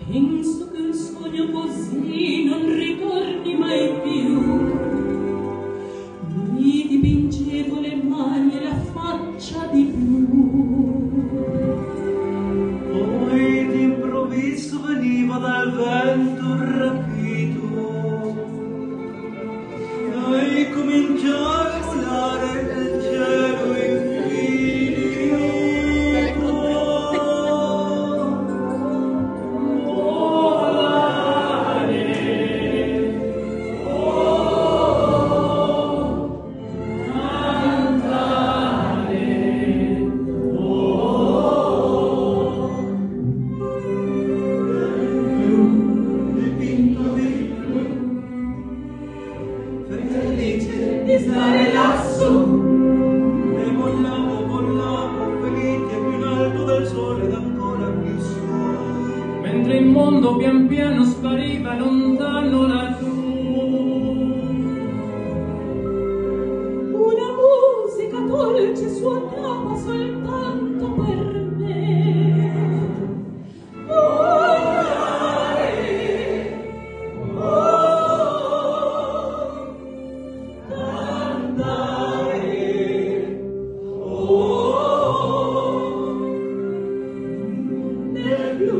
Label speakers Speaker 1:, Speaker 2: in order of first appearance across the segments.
Speaker 1: Penso che un sogno così non ritorni mai più. Mi dipingevo le mani e la faccia di blu.
Speaker 2: Poi d'improvviso veniva dal vento rapito e cominciava a volare nel cielo infinito.
Speaker 1: Di stare lassù
Speaker 2: E volavo, felice più in alto del sole ed ancora più su.
Speaker 3: Mentre il mondo pian piano spariva lontano laggiù.
Speaker 1: una musica dolce suonava soltanto per me. Volare, cantare, nel blu,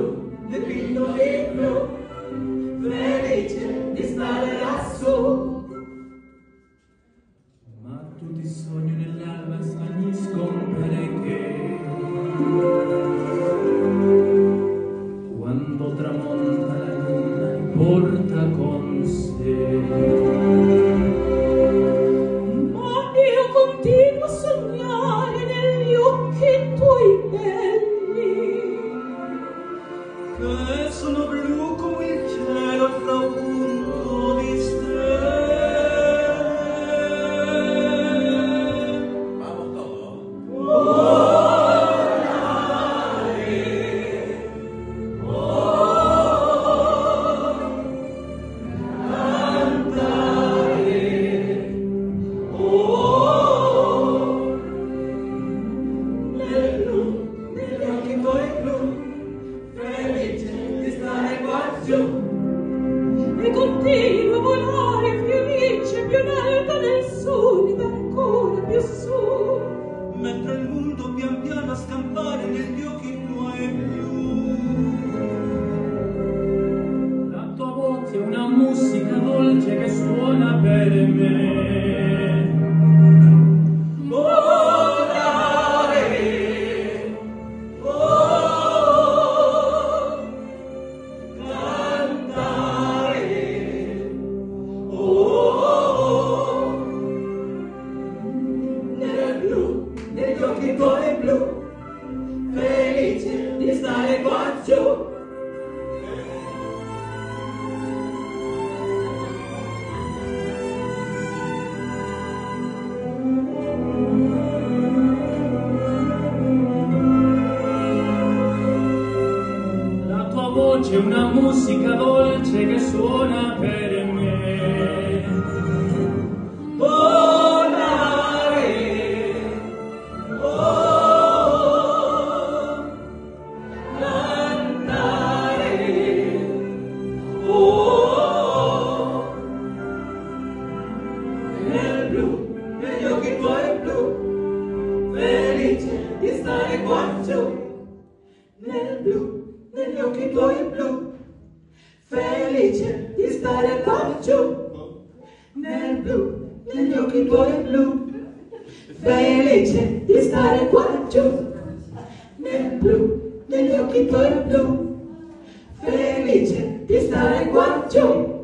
Speaker 1: dipinto in blu, felice di stare lassù.
Speaker 3: Ma tutti i sogni nell'alba svaniscono perché quando tramonta la luna e porta con sé.
Speaker 1: Ma io continuo a sognare negli occhi tuoi belli.
Speaker 2: Che sono blu come il cielo tra un punto di stelle. Vamos todos.
Speaker 1: Nel blu, negli occhi tuoi blu, felice di stare qua giù. E continuo a volare felice più in alto del sole ed ancora più su.
Speaker 2: Mentre il mondo pian piano a scampare negli occhi tuoi blu.
Speaker 3: La tua voce è una musica dolce che suona per me.
Speaker 1: Nel blu, negli occhi tuoi blu, felice di stare qua giù.
Speaker 3: La tua voce è una musica dolce che suona per me.
Speaker 1: Volare, cantare, nel blu, negli occhi tuoi blu, felice di stare qua giù. Nel blu, negli occhi tuoi blu, felice di stare qua giù. Nel blu, negli occhi tuoi blu, felice di stare qua giù. Nel blu, negli occhi tuoi blu, felice di stare qua giù.